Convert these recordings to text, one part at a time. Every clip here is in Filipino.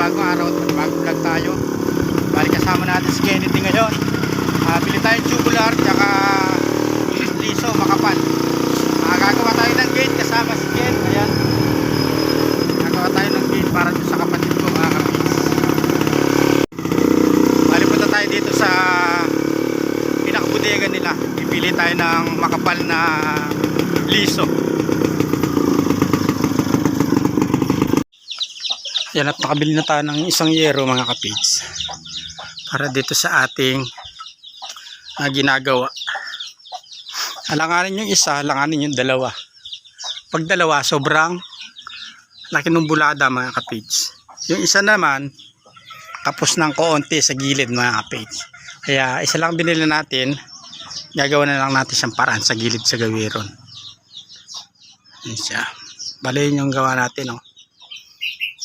panibagong araw at panibagong vlog tayo. Bali kasama natin si Kennedy ngayon. Bili tayong tubular tsaka liso makapal. Gagawa tayo ng gate kasama si Ken. Ayan, gagawa tayo ng gate para doon sa kapatid ko, mga kapits. Bali punta tayo dito sa pinakabudega nila. Pipili tayo ng makapal na liso. Yan, at nakabili na tayo ng isang yero, mga kapits, para dito sa ating ginagawa. Alanganin yung isa, alanganin yung dalawa. Pag dalawa, sobrang laki ng bulada, mga kapits. Yung isa naman, tapos ng koonti sa gilid, mga kapits. Kaya isa lang binili natin, gagawa na lang natin siyang paraan sa gilid sa gawiron. Yan siya. Bali yun yung gawa natin, oh.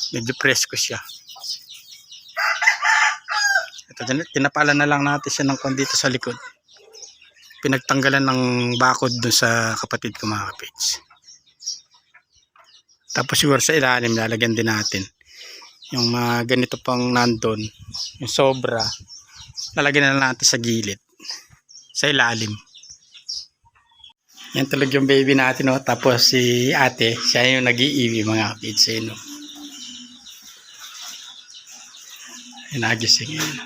Medyo presko siya. Ito, tinapalan na lang natin siya ng dito sa likod. Pinagtanggalan ng bakod doon sa kapatid ko, mga kapits. Tapos siguro sa ilalim lalagyan din natin yung mga ganito pang nandun, yung sobra, lalagyan na natin sa gilid, sa ilalim. Yan tulog yung baby natin, oh. Tapos si ate, siya yung nag-iiwi, mga kapits, no? Nagising yun.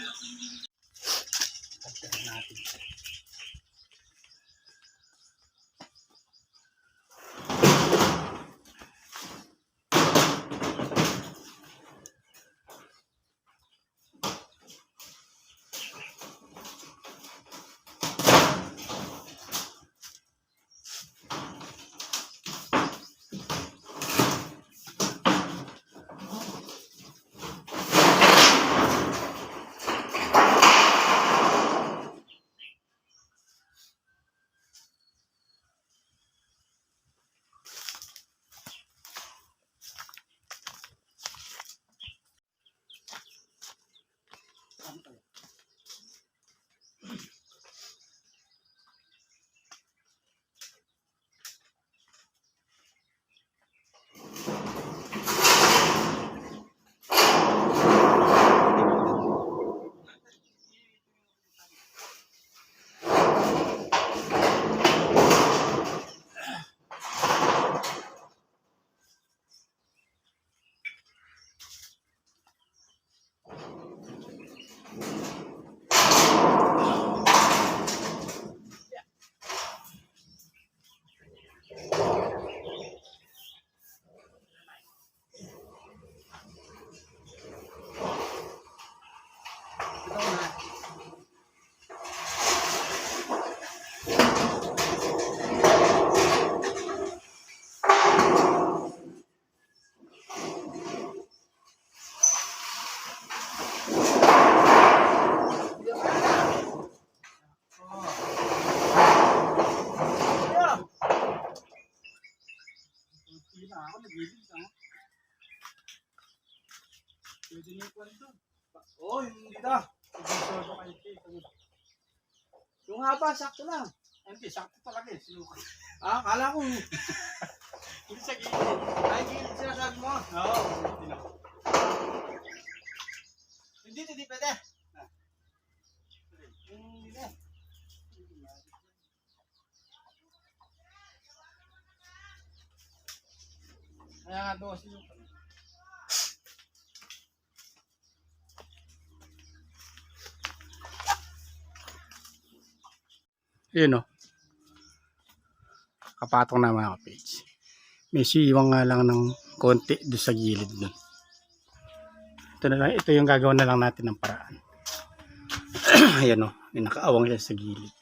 Oo, yung dito. Yung haba, sakto lang. Hindi, sakto talaga eh. Sinuka. Kala ko. Hindi sa gilid. Ay, gilid sinasabi mo. Oo. Hindi, hindi pwede. Hindi. Kaya nga doon sinuka. Yun, oh. Kapatong na, mga kapits. May siwang nga lang ng konti doon sa gilid doon. Ito na lang, ito yung gagawin na lang natin ng paraan. Ayan, oh. May nakaawang siya sa gilid.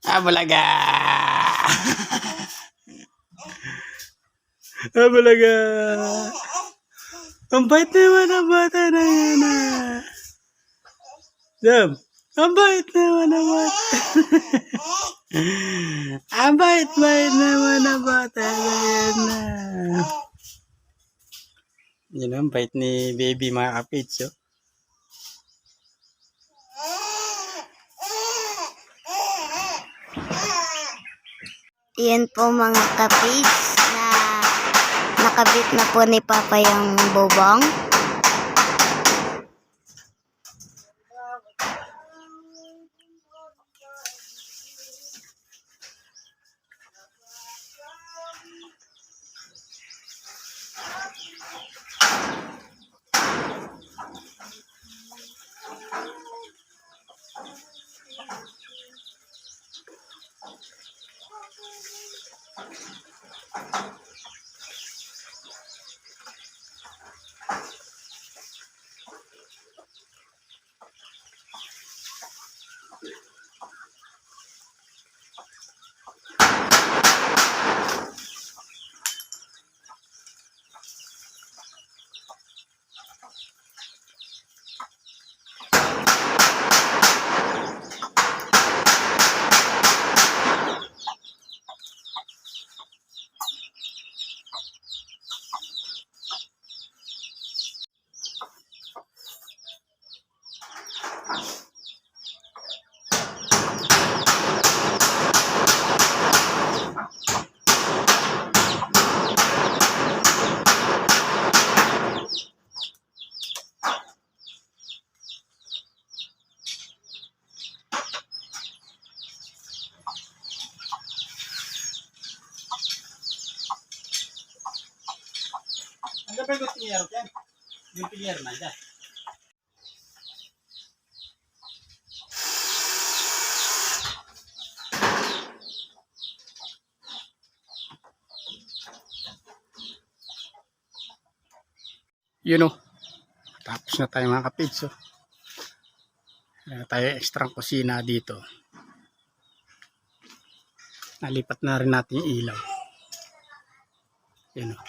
Balaga! Balaga! Ang bait naman ang bata na yan, ah. Jam, ang bait naman ang bata. Ang bait naman ang bata na yan, ah. Yan ang bait ni baby, mga kapits, oh. Yan po mga kapis na Nakabit na po ni Papa yung bubong. Ano ba yung pinyero dyan? Yung pinyero na dyan. Yun o. Tapos na tayo mga kapids. Tayo extra kusina dito. Nalipat na rin natin yung ilaw. Yun o.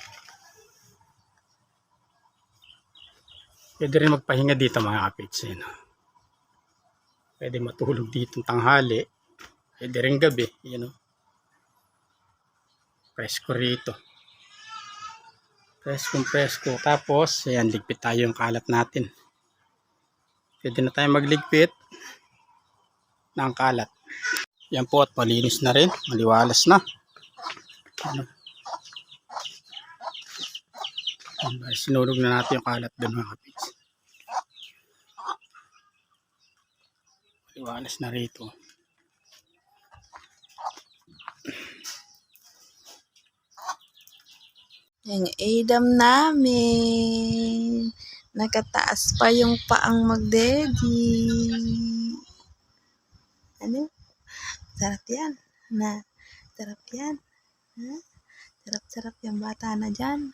Pwede rin magpahinga dito mga kapids. Yun o. Pwede matulog dito tanghali. Pwede rin gabi. Yun o. Presko rito. Presko. Tapos, ayan, ligpit tayo yung kalat natin. Pwede na tayo magligpit ng kalat. Yan po at malinis na rin. Maliwalas na. Ano? Sinunog na natin yung kalat doon mga kapits. Maliwalas na rito. Yung Adam namin. Nakataas pa yung paang magdedi. Ano? Sarap yan. Sarap yan. Ha? Sarap yung bata na dyan.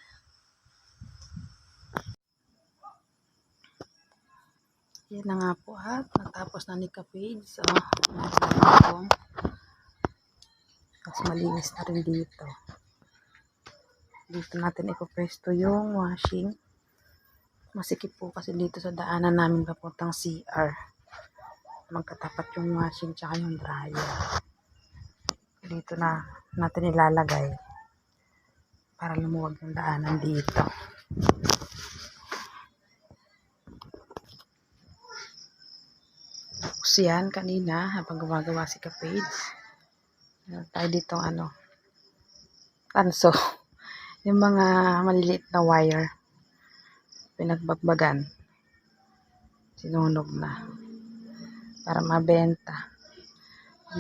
Yan na nga po ha. Natapos na ni Kapage. So, tapos malinis na rin dito. Dito natin ipopwesto yung washing. Masikip po kasi dito sa daanan namin papuntang CR. Magkatapat yung washing tsaka yung dryer. Dito na natin ilalagay para lumuwag yung daanan dito. Tapos yan kanina habang gumagawa si Kapage. Tayo dito kanso. Yung mga maliliit na wire, pinagbagbagan, sinunog na, para mabenta.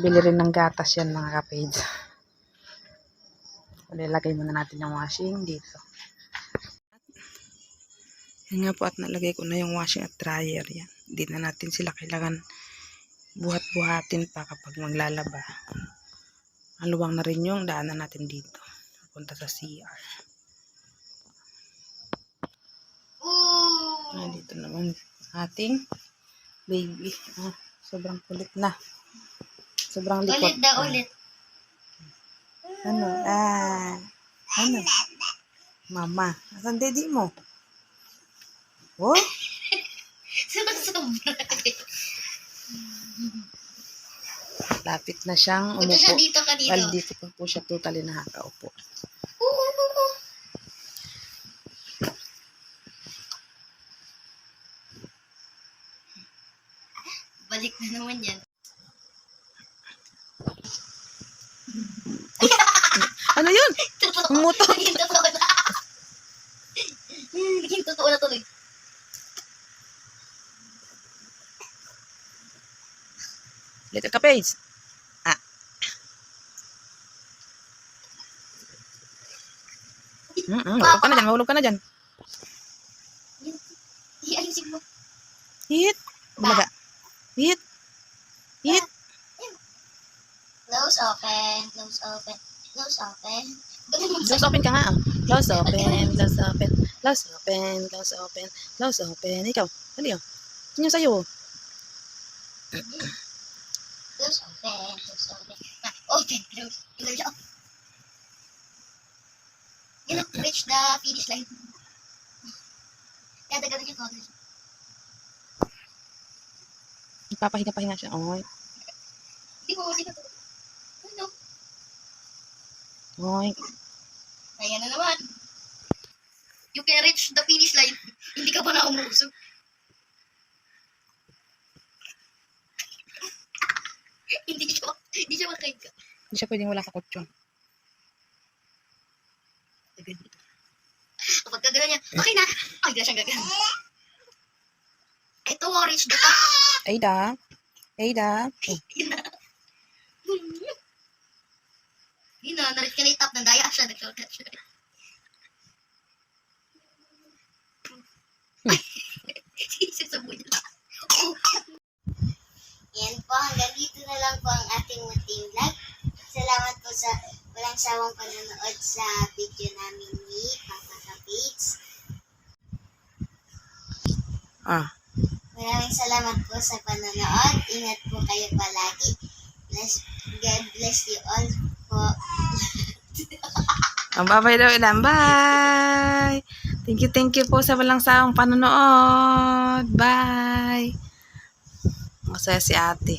Bili rin ng gatas yan mga kapage. Ilagay muna natin yung washing dito. Yan nga po at nalagay ko na yung washing at dryer yan. Hindi na natin sila kailangan buhat-buhatin pa kapag maglalaba. Maluwang na rin yung daanan natin dito. Punta sa CR. Dito naman ating baby. Sobrang kulit na. Sobrang likot. Ulit na ulit. Ano? Ano? Mama. Asan daddy mo? Oh? Sobra. Lapit na siyang Punta siya umupo. dito ka dito. Well, dito pa po siya totally nakakaupo. Balik na naman yan. Ano yun? Totoo. Umutot. Totoo na. Little Capiz. Ah. Mahulog ka na dyan, mahulog ka na dyan. Iayusin mo. Hit. Bulaga. Hit. Hit. Close open. Close open. Close open. Close open ka nga. Oh. Close open. Close open. Close open. Close open. Close open. Ikaw. Dali oh. Sino sa'yo? Close open. Close open. Open. Close. Close open. You know, reach the finish line. Kaya dagadan yung colors. Papahinga siya. Oy. Di mo. Ano? Oy. Ayan na naman. You can reach the finish line. Hindi ka pa na umusog. Hindi siya makain ka. Hindi siya pwedeng wala sa kutsyon. Kapag kagana niya, okay na. Ay, di na siyang gagana. Ito, reach the top. Ada. Ada. Oh. Yun na, narit ka na yung top ng daya siya. Nagkagat siya. Sisasabot niya. Yan po, hanggang dito na lang po ang ating munting vlog. Salamat po sa walang sawang panonood sa video namin ni Papa Capiz. Ah. Maraming salamat po sa panonood. Ingat po kayo palagi. God bless you all po. Ang babay daw ilan. Bye. Thank you po sa walang sawang panonood. Bye. Masaya si ate.